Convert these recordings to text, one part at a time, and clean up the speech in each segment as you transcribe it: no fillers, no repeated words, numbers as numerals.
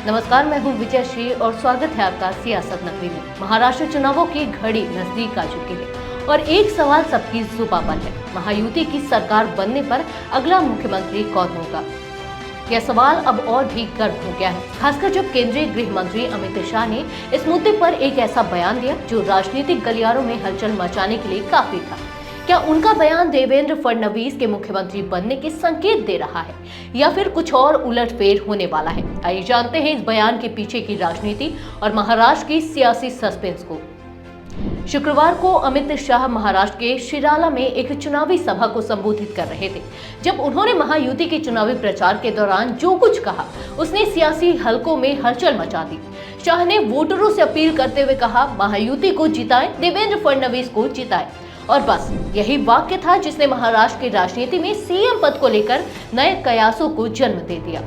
नमस्कार, मैं हूं विजय श्री और स्वागत है आपका सियासत नगरी में। महाराष्ट्र चुनावों की घड़ी नजदीक आ चुकी है और एक सवाल सबकी जुबां पर है, महायुति की सरकार बनने पर अगला मुख्यमंत्री कौन होगा। यह सवाल अब और भी गर्म हो गया है, खासकर जब केंद्रीय गृह मंत्री अमित शाह ने इस मुद्दे पर एक ऐसा बयान दिया जो राजनीतिक गलियारों में हलचल मचाने के लिए काफी था। क्या उनका बयान देवेंद्र फडणवीस के मुख्यमंत्री बनने के संकेत दे रहा है या फिर कुछ और उलटफेर होने वाला है? आइए जानते हैं इस बयान के पीछे की राजनीति और महाराष्ट्र की सियासी सस्पेंस को। शुक्रवार को अमित शाह महाराष्ट्र के शिराला में एक चुनावी सभा को संबोधित कर रहे थे। जब उन्होंने महायुति के चुनावी प्रचार के दौरान जो कुछ कहा, उसने सियासी हलकों में हलचल मचा दी। शाह ने वोटरों से अपील करते हुए कहा, महायुति को जिताएं, देवेंद्र फडणवीस को जिताएं। और बस यही वाक्य था जिसने महाराष्ट्र की राजनीति में सीएम पद को लेकर नए कयासों को जन्म दे दिया।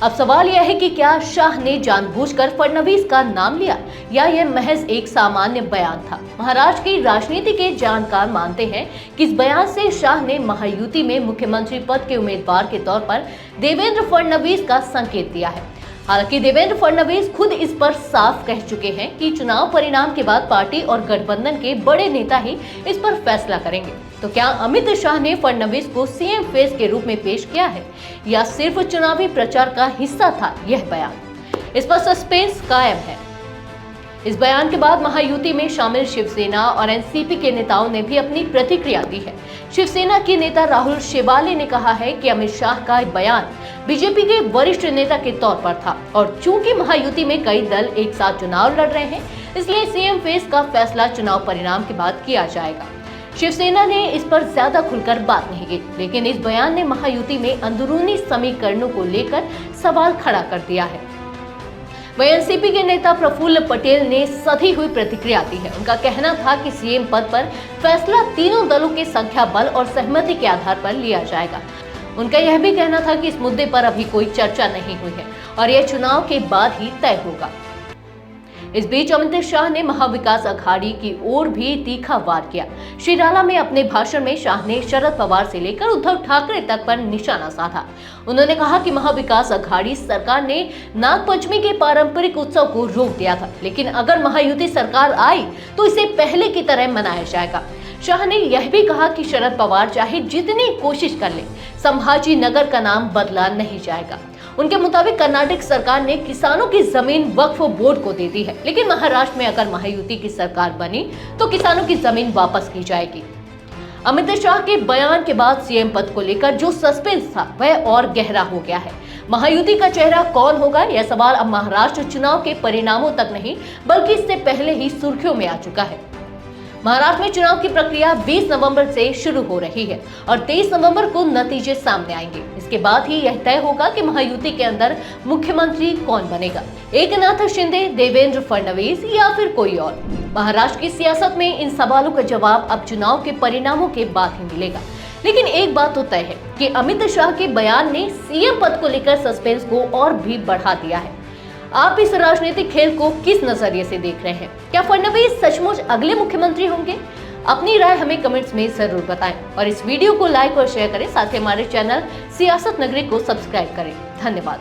अब सवाल यह है कि क्या शाह ने जानबूझकर फडणवीस का नाम लिया या यह महज एक सामान्य बयान था। महाराष्ट्र की राजनीति के जानकार मानते हैं कि इस बयान से शाह ने महायुति में मुख्यमंत्री पद के उम्मीदवार के तौर पर देवेंद्र फडणवीस का संकेत दिया है। हालांकि देवेंद्र फडणवीस खुद इस पर साफ कह चुके हैं कि चुनाव परिणाम के बाद पार्टी और गठबंधन के बड़े नेता ही इस पर फैसला करेंगे। तो क्या अमित शाह ने फडणवीस को सीएम फेस के रूप में पेश किया है या सिर्फ चुनावी प्रचार का हिस्सा था यह बयान? इस पर सस्पेंस कायम है। इस बयान के बाद महायुति में शामिल शिवसेना और एनसीपी के नेताओं ने भी अपनी प्रतिक्रिया दी है। शिवसेना के नेता राहुल शेवाले ने कहा है कि अमित शाह का बयान बीजेपी के वरिष्ठ नेता के तौर पर था और चूंकि महायुति में कई दल एक साथ चुनाव लड़ रहे हैं, इसलिए सीएम फेस का फैसला चुनाव परिणाम के बाद किया जाएगा। शिवसेना ने इस पर ज्यादा खुलकर बात नहीं की, लेकिन इस बयान ने महायुति में अंदरूनी समीकरणों को लेकर सवाल खड़ा कर दिया है। वहीं एनसीपी के नेता प्रफुल्ल पटेल ने सधी हुई प्रतिक्रिया दी है। उनका कहना था कि सीएम पद पर फैसला तीनों दलों के संख्या बल और सहमति के आधार पर लिया जाएगा। उनका यह भी कहना था कि इस मुद्दे पर अभी कोई चर्चा नहीं हुई है और यह चुनाव के बाद ही तय होगा। इस बीच अमित शाह ने महाविकास अघाड़ी की ओर भी तीखा वार किया। शिराला में अपने भाषण में शाह ने शरद पवार से लेकर उद्धव ठाकरे तक पर निशाना साधा। उन्होंने कहा कि महाविकास अघाड़ी सरकार ने नागपंचमी के पारंपरिक उत्सव को रोक दिया था, लेकिन अगर महायुति सरकार आई तो इसे पहले की तरह मनाया जाएगा। शाह ने यह भी कहा कि शरद पवार चाहे जितनी कोशिश कर ले, संभाजी नगर का नाम बदला नहीं जाएगा। उनके मुताबिक कर्नाटक सरकार ने किसानों की जमीन वक्फ बोर्ड को दे दी है, लेकिन महाराष्ट्र में अगर महायुति की सरकार बनी तो किसानों की जमीन वापस की जाएगी। अमित शाह के बयान के बाद सीएम पद को लेकर जो सस्पेंस था वह और गहरा हो गया है। महायुति का चेहरा कौन होगा, यह सवाल अब महाराष्ट्र चुनाव के परिणामों तक नहीं बल्कि इससे पहले ही सुर्खियों में आ चुका है। महाराष्ट्र में चुनाव की प्रक्रिया 20 नवंबर से शुरू हो रही है और 23 नवंबर को नतीजे सामने आएंगे। इसके बाद ही यह तय होगा कि महायुति के अंदर मुख्यमंत्री कौन बनेगा, एकनाथ शिंदे, देवेंद्र फडणवीस या फिर कोई और। महाराष्ट्र की सियासत में इन सवालों का जवाब अब चुनाव के परिणामों के बाद ही मिलेगा। लेकिन एक बात तो तय है कि अमित शाह के बयान ने सीएम पद को लेकर सस्पेंस को और भी बढ़ा दिया है। आप इस राजनीतिक खेल को किस नजरिए से देख रहे हैं? क्या फडणवीस सचमुच अगले मुख्यमंत्री होंगे? अपनी राय हमें कमेंट्स में जरूर बताएं और इस वीडियो को लाइक और शेयर करें। साथ ही हमारे चैनल सियासत नगरी को सब्सक्राइब करें। धन्यवाद।